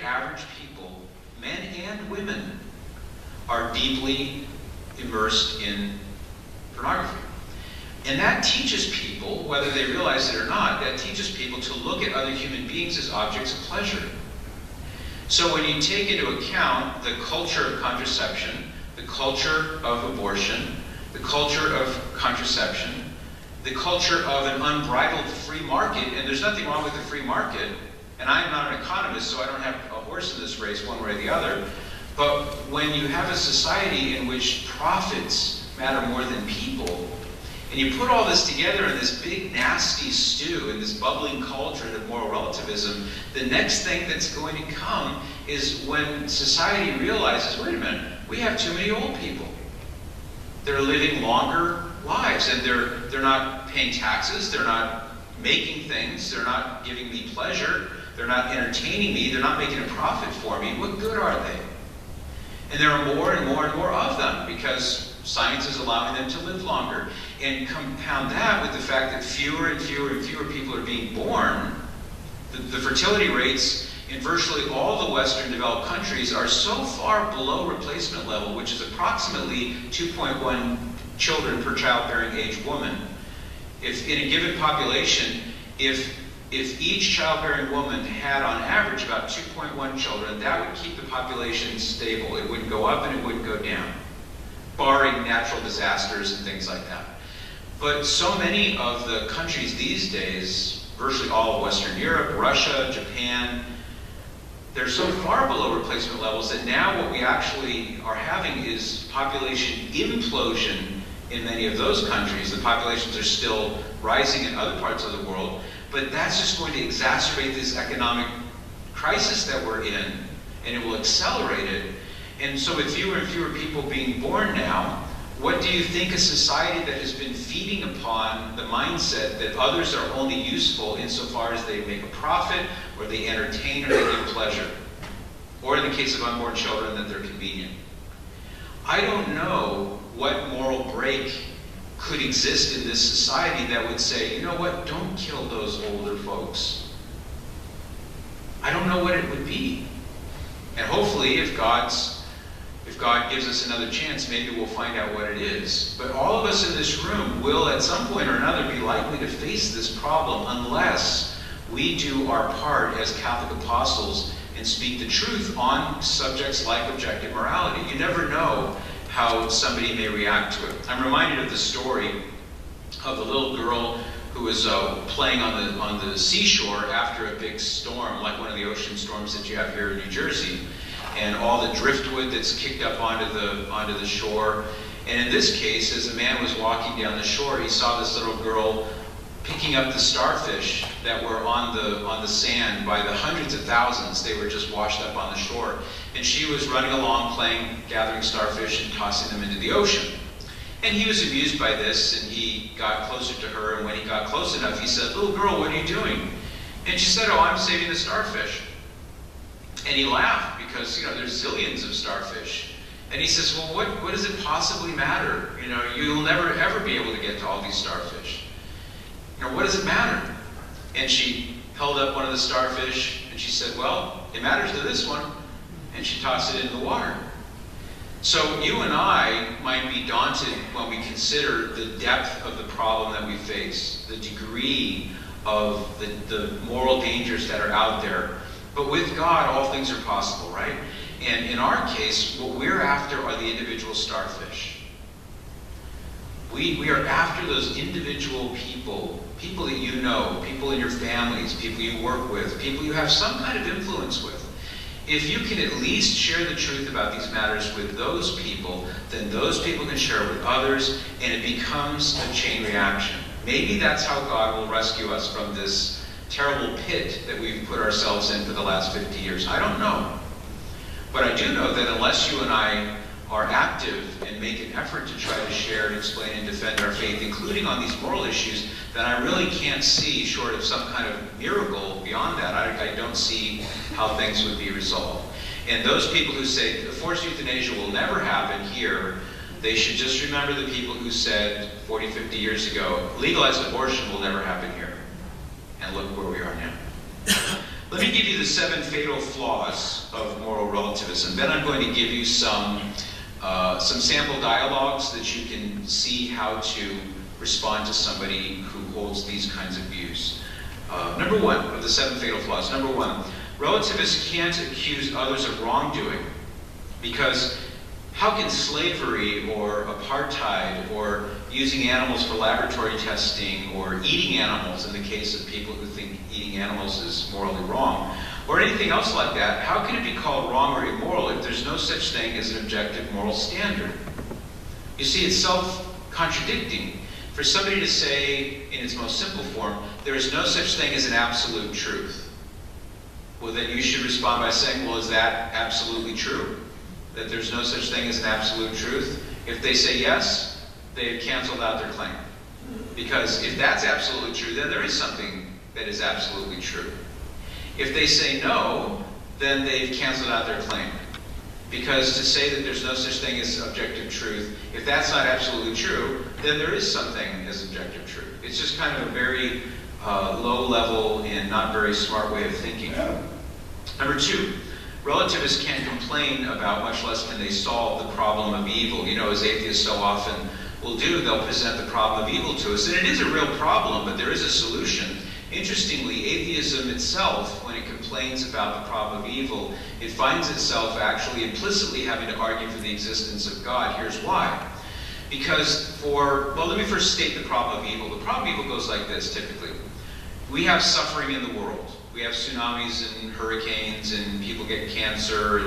average people, men and women, are deeply immersed in pornography. And that teaches people, whether they realize it or not, that teaches people to look at other human beings as objects of pleasure. So when you take into account the culture of contraception, the culture of abortion, the culture of contraception, the culture of an unbridled free market, and there's nothing wrong with the free market, and I'm not an economist, so I don't have a horse in this race one way or the other, but when you have a society in which profits matter more than people, and you put all this together in this big nasty stew, in this bubbling cauldron of moral relativism, the next thing that's going to come is when society realizes, wait a minute, we have too many old people. They're living longer lives, and they're not paying taxes, they're not making things, they're not giving me pleasure, they're not entertaining me, they're not making a profit for me. What good are they? And there are more and more and more of them because science is allowing them to live longer. And compound that with the fact that fewer and fewer and fewer people are being born, the fertility rates in virtually all the Western developed countries are so far below replacement level, which is approximately 2.1 children per childbearing age woman. If in a given population, if each childbearing woman had on average about 2.1 children, that would keep the population stable. It wouldn't go up and it wouldn't go down, barring natural disasters and things like that. But so many of the countries these days, virtually all of Western Europe, Russia, Japan, they're so far below replacement levels that now what we actually are having is population implosion in many of those countries. The populations are still rising in other parts of the world, but that's just going to exacerbate this economic crisis that we're in, and it will accelerate it. And so with fewer and fewer people being born now, what do you think a society that has been feeding upon the mindset that others are only useful insofar as they make a profit, or they entertain, or they give pleasure, or in the case of unborn children, that they're convenient? I don't know what moral break could exist in this society that would say, you know what, don't kill those older folks. I don't know what it would be. And hopefully, if God gives us another chance, maybe we'll find out what it is. But all of us in this room will, at some point or another, be likely to face this problem unless we do our part as Catholic apostles and speak the truth on subjects like objective morality. You never know how somebody may react to it. I'm reminded of the story of the little girl who was playing on the seashore after a big storm, like one of the ocean storms that you have here in New Jersey, and all the driftwood that's kicked up onto the shore. And in this case, as a man was walking down the shore, he saw this little girl picking up the starfish that were on the sand by the hundreds of thousands. They were just washed up on the shore. And she was running along playing, gathering starfish and tossing them into the ocean. And he was amused by this, and he got closer to her, and when he got close enough, he said, "Little girl, what are you doing?" And she said, "Oh, I'm saving the starfish." And he laughed because, there's zillions of starfish. And he says, "Well, what does it possibly matter? You'll never ever be able to get to all these starfish. What does it matter?" And she held up one of the starfish, and she said, "Well, it matters to this one." And she tossed it into the water. So you and I might be daunted when we consider the depth of the problem that we face, the degree of the moral dangers that are out there. But with God, all things are possible, right? And in our case, what we're after are the individual starfish. We are after those individual people that you know, people in your families, people you work with, people you have some kind of influence with. If you can at least share the truth about these matters with those people, then those people can share it with others, and it becomes a chain reaction. Maybe that's how God will rescue us from this terrible pit that we've put ourselves in for the last 50 years. I don't know. But I do know that unless you and I are active and make an effort to try to share and explain and defend our faith, including on these moral issues, then I really can't see, short of some kind of miracle beyond that, I don't see how things would be resolved. And those people who say forced euthanasia will never happen here, they should just remember the people who said 40, 50 years ago, legalized abortion will never happen here. And look where we are now. Let me give you the 7 fatal flaws of moral relativism. Then I'm going to give you some sample dialogues that you can see how to respond to somebody who holds these kinds of views. Number 1 of the 7 fatal flaws. Number 1, relativists can't accuse others of wrongdoing, because how can slavery or apartheid or using animals for laboratory testing or eating animals, in the case of people who think eating animals is morally wrong, or anything else like that, how can it be called wrong or immoral if there's no such thing as an objective moral standard? You see, it's self-contradicting. For somebody to say, in its most simple form, there is no such thing as an absolute truth, well, then you should respond by saying, well, is that absolutely true? That there's no such thing as an absolute truth? If they say yes, they've canceled out their claim. Because if that's absolutely true, then there is something that is absolutely true. If they say no, then they've canceled out their claim. Because to say that there's no such thing as objective truth, if that's not absolutely true, then there is something as objective truth. It's just kind of a very low level and not very smart way of thinking. Number 2, relativists can't complain about, much less can they solve, the problem of evil. You know, as atheists so often will do, they'll present the problem of evil to us. And it is a real problem, but there is a solution. Interestingly, atheism itself, when it complains about the problem of evil, it finds itself actually implicitly having to argue for the existence of God. Here's why. Because well, let me first state the problem of evil. The problem of evil goes like this, typically. We have suffering in the world. We have tsunamis and hurricanes, and people get cancer.